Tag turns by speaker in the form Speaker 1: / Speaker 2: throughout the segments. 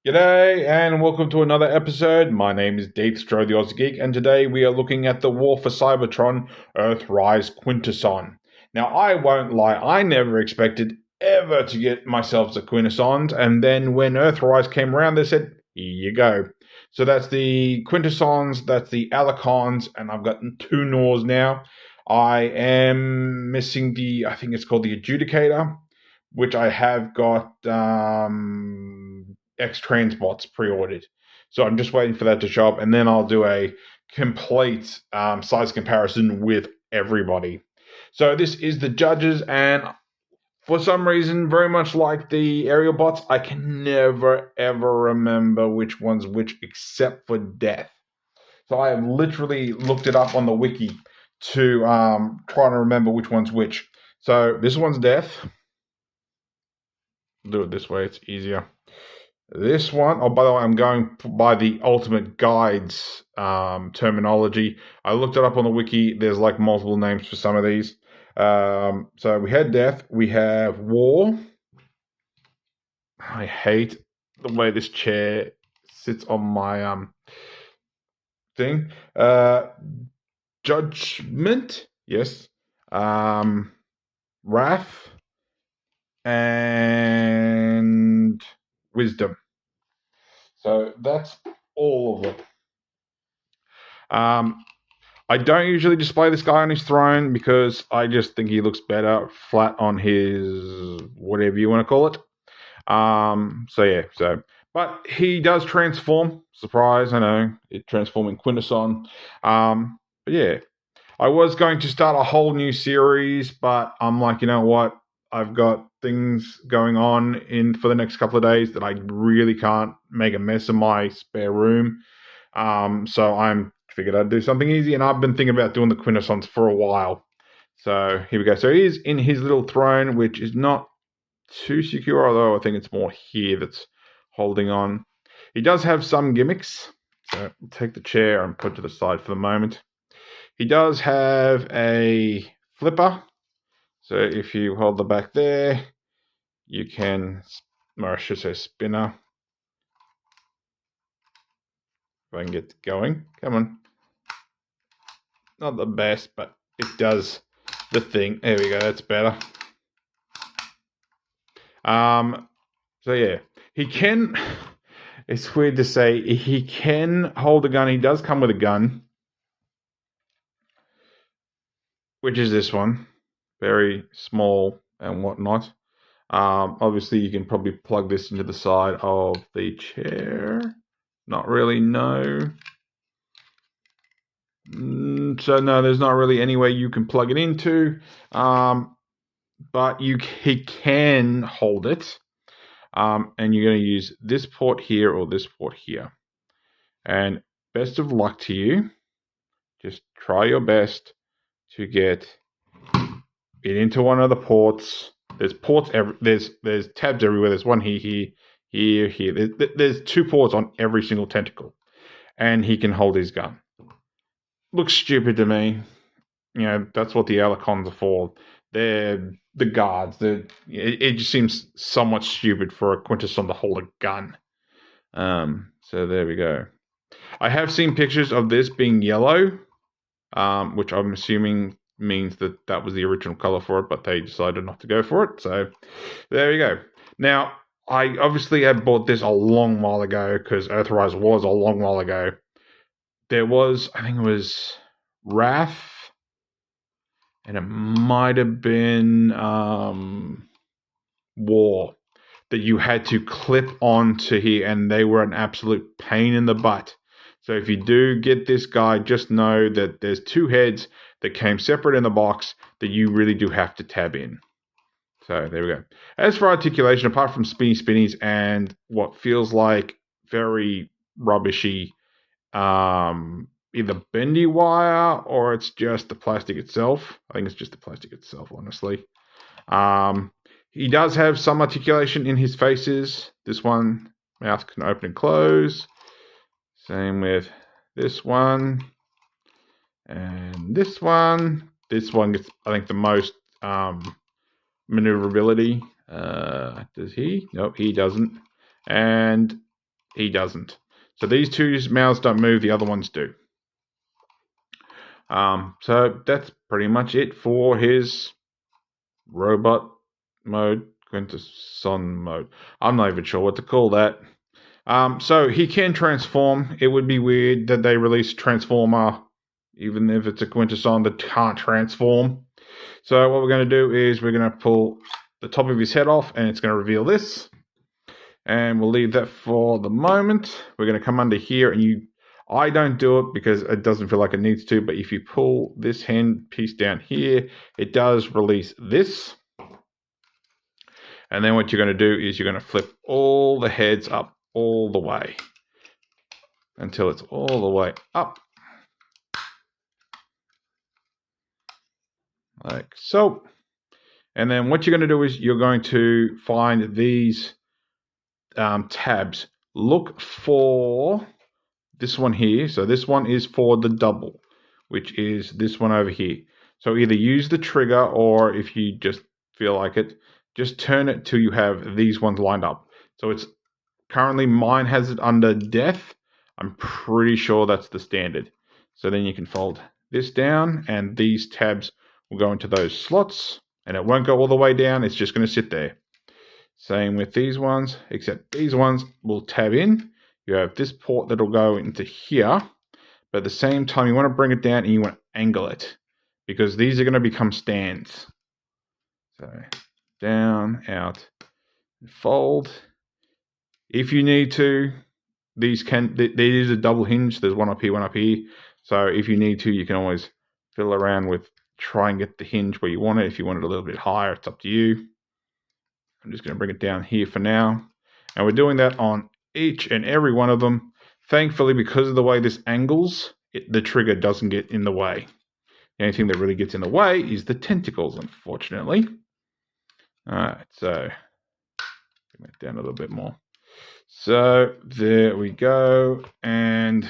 Speaker 1: G'day and welcome to another episode. My name is Daethstro, the Aussie Geek, and today we are looking at the War for Cybertron Earthrise Quintesson. Now, I won't lie, I never expected ever to get myself the Quintessons, and then when Earthrise came around, they said, here you go. So that's the Quintessons, that's the Alicons, and I've got two Nors now. I am missing I think it's called the Adjudicator, which I have got X Transbots pre-ordered. So I'm just waiting for that to show up, and then I'll do a complete size comparison with everybody. So this is the judges, and for some reason, very much like the aerial bots, I can never ever remember which one's which except for Death. So I have literally looked it up on the wiki to try to remember which one's which. So this one's Death. Do it this way, it's easier. This one, oh, by the way, I'm going by the Ultimate Guides terminology. I looked it up on the wiki. There's like multiple names for some of these. So we had Death. We have War. I hate the way this chair sits on my thing. Judgment, yes. Wrath. And Wisdom. So that's all of them. I don't usually display this guy on his throne because I just think he looks better flat on his whatever you want to call it. But he does transform. Surprise, I know. It transforming Quintesson. But yeah. I was going to start a whole new series, but I'm like, you know what? I've got things going on for the next couple of days that I really can't make a mess of my spare room. So I figured I'd do something easy, and I've been thinking about doing the Quintessons for a while. So here we go. So he's in his little throne, which is not too secure, although I think it's more here that's holding on. He does have some gimmicks. So I'll take the chair and put it to the side for the moment. He does have a flipper. So if you hold the back there, you can, or I should say spinner. If I can get going. Come on. Not the best, but it does the thing. There we go, that's better. So yeah, he can, it's weird to say, he can hold a gun. He does come with a gun, which is this one. Very small and whatnot. Obviously, you can probably plug this into the side of the chair. Not really, no. So no, there's not really any way you can plug it into. But he can hold it. And you're going to use this port here or this port here. And best of luck to you. Just try your best to get it into one of the ports. There's ports there's tabs everywhere. There's one here. There's two ports on every single tentacle, and he can hold his gun. Looks stupid to me. You know, that's what the Alicons are for. They're the guards. It just seems somewhat stupid for a Quintesson to hold a gun. So there we go. I have seen pictures of this being yellow, which I'm assuming means that was the original color for it, but they decided not to go for it. So there you go. Now, I obviously had bought this a long while ago because Earthrise was a long while ago. There was, I think it was Wrath, and it might have been War that you had to clip onto here, and they were an absolute pain in the butt. So if you do get this guy, just know that there's two heads that came separate in the box that you really do have to tab in. So there we go. As for articulation, apart from spinnies and what feels like very rubbishy, either bendy wire or it's just the plastic itself. I think it's just the plastic itself, honestly. He does have some articulation in his faces. This one, mouth can open and close. Same with this one. And this one. This one gets, I think, the most maneuverability. Does he? Nope, he doesn't. And he doesn't. So these two mouths don't move, the other ones do. So that's pretty much it for his robot mode, Quintesson mode. I'm not even sure what to call that. So he can transform. It would be weird that they release Transformer, even if it's a Quintesson that can't transform. So what we're going to do is we're going to pull the top of his head off, and it's going to reveal this. And we'll leave that for the moment. We're going to come under here, and I don't do it because it doesn't feel like it needs to, but if you pull this hand piece down here, it does release this. And then what you're going to do is you're going to flip all the heads up all the way until it's all the way up. Like so. And then what you're going to do is you're going to find these tabs. Look for this one here. So this one is for the double, which is this one over here. So either use the trigger, or if you just feel like it, just turn it till you have these ones lined up. So it's currently, mine has it under death. I'm pretty sure that's the standard. So then you can fold this down, and these tabs will go into those slots, and it won't go all the way down. It's just going to sit there. Same with these ones, except these ones will tab in. You have this port that will go into here, but at the same time, you want to bring it down and you want to angle it, because these are going to become stands. So down, out, fold. If you need to, there is a double hinge. There's one up here, one up here. So if you need to, you can always fiddle around with, try and get the hinge where you want it. If you want it a little bit higher, it's up to you. I'm just going to bring it down here for now. And we're doing that on each and every one of them. Thankfully, because of the way this angles, the trigger doesn't get in the way. The only thing that really gets in the way is the tentacles, unfortunately. All right, so bring that down a little bit more. So there we go. And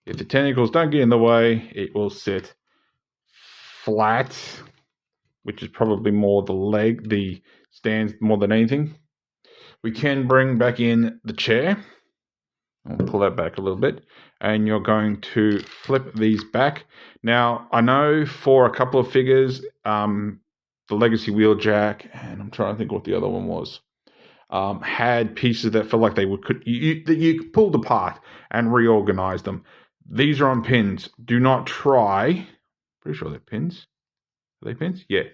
Speaker 1: if the tentacles don't get in the way, it will sit flat, which is probably more the stands more than anything. We can bring back in the chair. I'll pull that back a little bit, and you're going to flip these back. Now, I know for a couple of figures, the Legacy Wheeljack, and I'm trying to think what the other one was, had pieces that felt like you pulled apart and reorganized them. These are on pins. Do not try. Pretty sure they're pins. Are they pins? Yeah.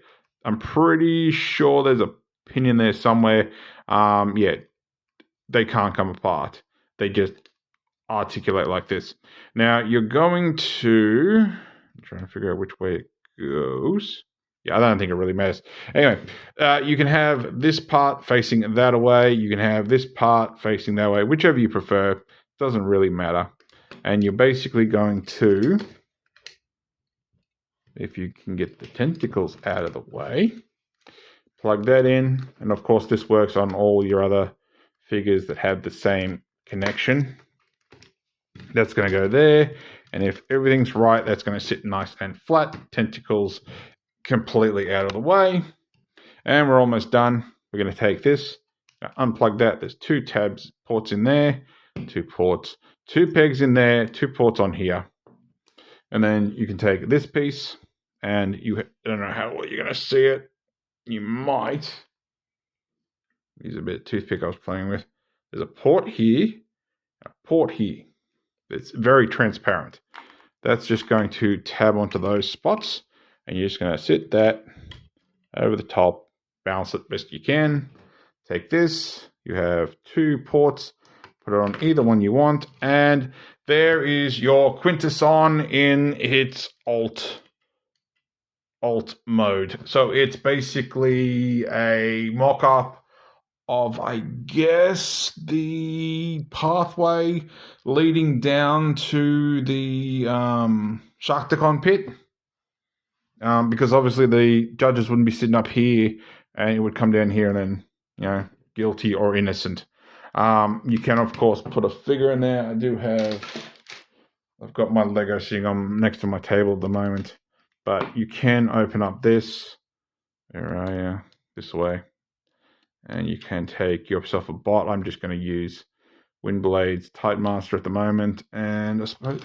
Speaker 1: I'm pretty sure there's a pin in there somewhere. Yeah, they can't come apart. They just articulate like this. Now, you're going to... I'm trying to figure out which way it goes. Yeah, I don't think it really matters. Anyway, you can have this part facing that way. You can have this part facing that way. Whichever you prefer. Doesn't really matter. And you're basically going to... If you can get the tentacles out of the way, plug that in. And of course, this works on all your other figures that have the same connection. That's going to go there. And if everything's right, that's going to sit nice and flat. Tentacles completely out of the way. And we're almost done. We're going to take this, unplug that. There's two ports in there, 2 ports, 2 pegs in there, 2 ports on here. And then you can take this piece, and I don't know how well you're going to see it. You might. Use a bit of toothpick I was playing with. There's a port here, a port here. It's very transparent. That's just going to tab onto those spots, and you're just going to sit that over the top, balance it best you can. Take this. You have 2 ports. Put it on either one you want, and there is your Quintesson in its alt mode. So it's basically a mock-up of, I guess, the pathway leading down to the Sharktacon pit. Because obviously the judges wouldn't be sitting up here, and it would come down here and then, guilty or innocent. You can, of course, put a figure in there. I've got my Lego sitting on next to my table at the moment, but you can open up this. This way, and you can take yourself a bot. I'm just going to use Windblade's Tight Master at the moment, and I suppose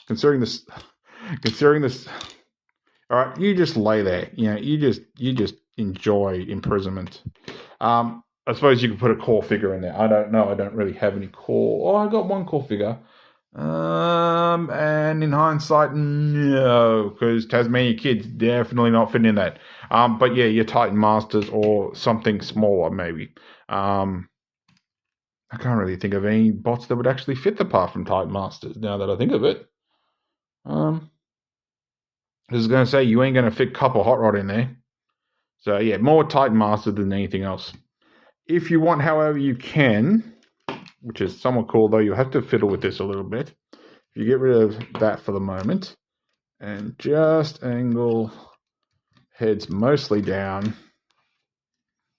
Speaker 1: considering this, all right, you just lay there. You just enjoy imprisonment. I suppose you could put a core figure in there. I don't know. I don't really have any core. Oh, I got one core figure. And in hindsight, no, because Tasmania Kid's definitely not fitting in that. But yeah, your Titan Masters or something smaller maybe. I can't really think of any bots that would actually fit apart from Titan Masters now that I think of it. I was going to say, you ain't going to fit Copper Hot Rod in there. So yeah, more Titan Masters than anything else. If you want, however, you can, which is somewhat cool, though you'll have to fiddle with this a little bit. If you get rid of that for the moment, and just angle heads mostly down,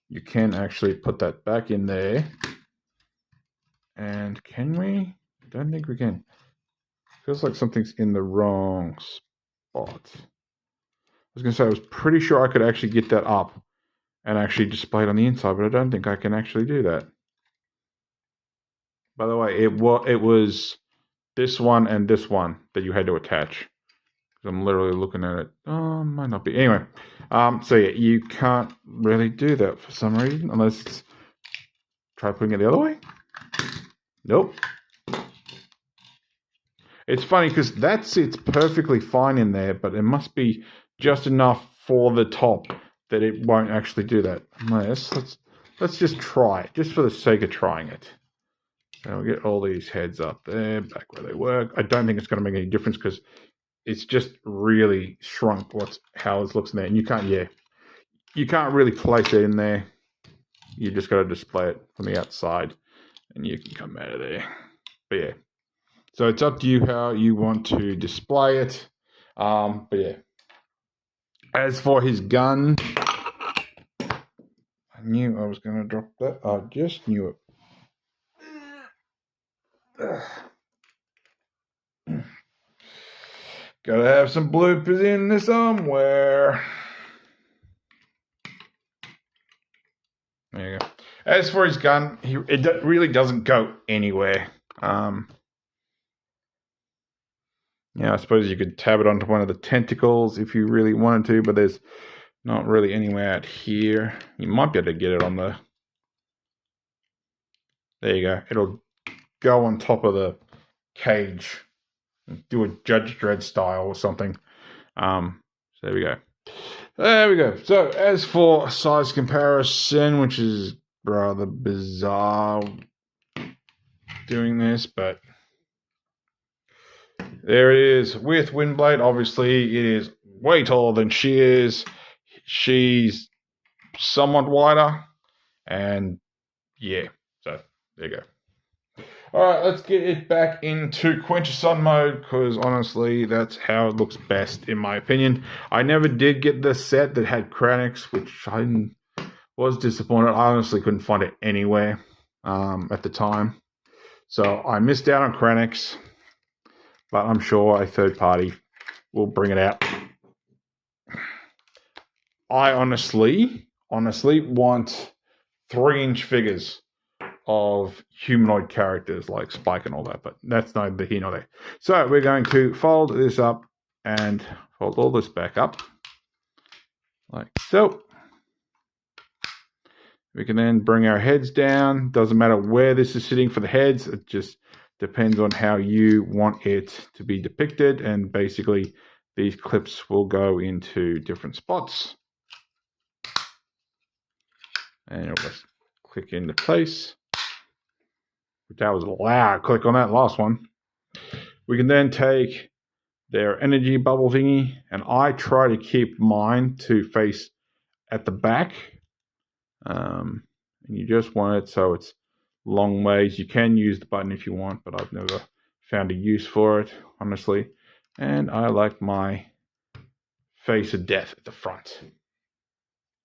Speaker 1: you can actually put that back in there. And can we? I don't think we can. Feels like something's in the wrong spot. I was going to say, I was pretty sure I could actually get that up and actually display it on the inside, but I don't think I can actually do that. By the way, it was this one and this one that you had to attach. I'm literally looking at it. Oh, might not be. Anyway, so yeah, you can't really do that for some reason, unless it's... Try putting it the other way. Nope. It's funny because that sits perfectly fine in there, but it must be just enough for the top that it won't actually do that. Let's just try it, just for the sake of trying it. And we'll get all these heads up there, back where they were. I don't think it's going to make any difference because it's just really shrunk how it looks in there. And you can't really place it in there. You just got to display it from the outside, and you can come out of there. But yeah, so it's up to you how you want to display it. But yeah, as for his gun, I knew I was going to drop that. I just knew it. Gotta have some bloopers in there somewhere. There you go. As for his gun, it really doesn't go anywhere. I suppose you could tab it onto one of the tentacles if you really wanted to, but there's not really anywhere out here. You might be able to get it on the... There you go. It'll go on top of the cage. Do a Judge Dredd style or something. So there we go. There we go. So as for size comparison, which is rather bizarre doing this, but there it is. With Windblade, obviously it is way taller than she is. She's somewhat wider, and yeah, so there you go. Alright, let's get it back into Quintesson mode, because honestly, that's how it looks best, in my opinion. I never did get the set that had Kranix, which I was disappointed. I honestly couldn't find it anywhere at the time. So I missed out on Kranix, but I'm sure a third party will bring it out. I honestly want 3-inch figures of humanoid characters like Spike and all that, but that's neither here nor there. So we're going to fold this up and fold all this back up like so. We can then bring our heads down. Doesn't matter where this is sitting for the heads, it just depends on how you want it to be depicted, and basically these clips will go into different spots, and it'll just click into place. That was a loud click on that last one. We can then take their energy bubble thingy, and I try to keep mine to face at the back. And you just want it so it's long ways. You can use the button if you want, but I've never found a use for it, honestly. And I like my face of death at the front.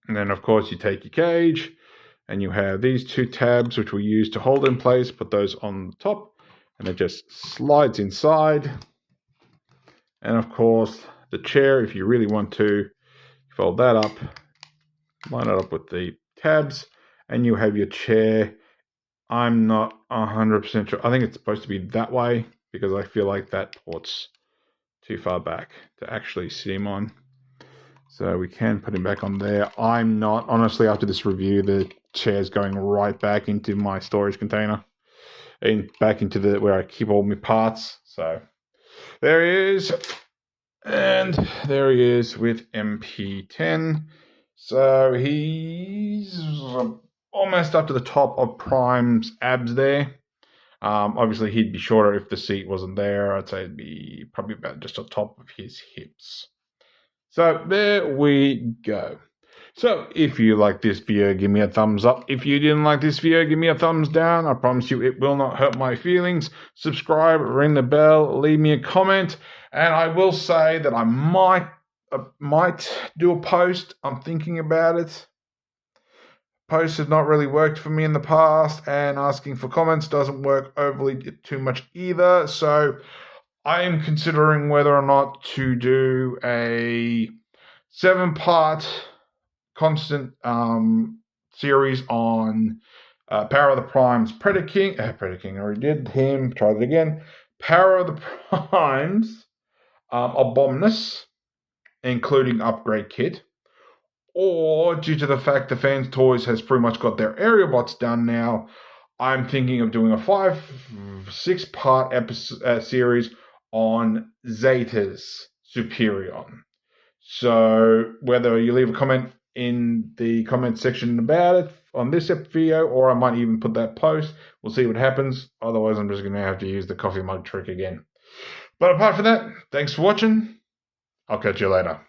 Speaker 1: And then, of course, you take your cage, and you have these 2 tabs, which we use to hold in place. Put those on the top, and it just slides inside. And of course, the chair, if you really want to, fold that up, line it up with the tabs, and you have your chair I'm not 100% sure. I think it's supposed to be that way because I feel like that port's too far back to actually sit him on. So we can put him back on there. I'm not, honestly, after this review, the chair's going right back into my storage container. And back into where I keep all my parts. So there he is. And there he is with MP10. So he's almost up to the top of Prime's abs there. Obviously, he'd be shorter if the seat wasn't there. I'd say it'd be probably about just on top of his hips. So there we go. So if you like this video, give me a thumbs up. If you didn't like this video, give me a thumbs down. I promise you it will not hurt my feelings. Subscribe, ring the bell, leave me a comment. And I will say that I might do a post. I'm thinking about it. Posts have not really worked for me in the past, and asking for comments doesn't work overly too much either. So I am considering whether or not to do a 7-part constant series on Power of the Primes Predaking. Predaking, I already did him. Try it again. Power of the Primes Abominus, including upgrade kit. Or due to the fact the Fans Toys has pretty much got their aerial bots done now, I'm thinking of doing a 5-6-part episode series on Zeta's Superion. So whether you leave a comment in the comment section about it on this video, or I might even put that post, we'll see what happens. Otherwise, I'm just going to have to use the coffee mug trick again. But apart from that, thanks for watching. I'll catch you later.